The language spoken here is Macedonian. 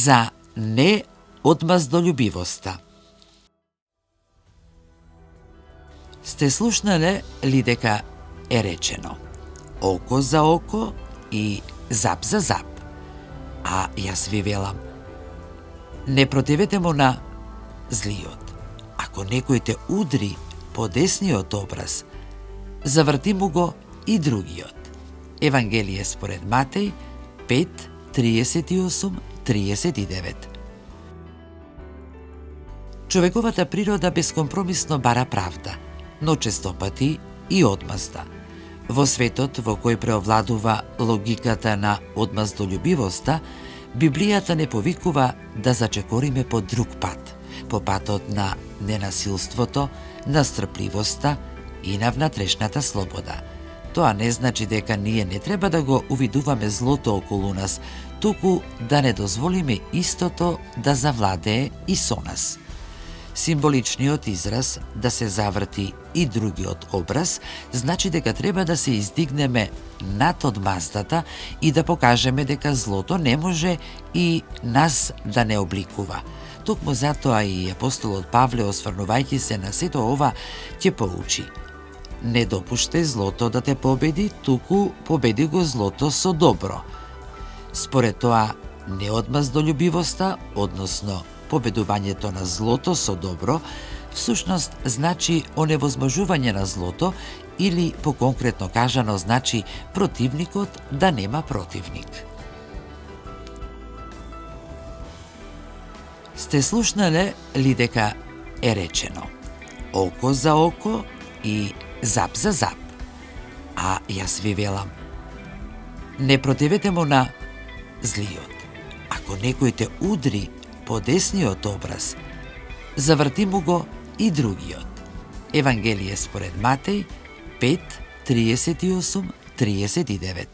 за неодмаздолюбивоста. Сте слушнале ли дека е речено око за око и зап за зап? А јас ви велам, не противете му на злиот. Ако некој те удри по десниот образ, заврти му го и другиот. Евангелие според Матеј 5:38-39. Човековата природа бескомпромисно бара правда, но честопати и одмазда. Во светот во кој преовладува логиката на одмаздолюбивоста, Библијата не повикува да зачекориме по друг пат, по патот на ненасилството, на стрпливоста и на внатрешната слобода. Тоа не значи дека ние не треба да го увидуваме злото околу нас, туку да не дозволиме истото да завладее и со нас. Символичниот израз да се заврти и другиот образ значи дека треба да се издигнеме над одмаздата и да покажеме дека злото не може и нас да не обликува. Токму затоа и апостолот Павле, осврнувајќи се на сето ова, ќе поучи: не допуштај злото да те победи, туку победи го злото со добро. Според тоа, неодмаздолюбивоста, односно победувањето на злото со добро, всушност значи оневозможување на злото или, поконкретно кажано, значи противникот да нема противник. Сте слушнале ли дека е речено око за око и зап за зап? А јас ви велам, не противете му на злиот. Ако некој те удри по десниот образ, заврти му го и другиот. Евангелие според Матеј 5:38-39.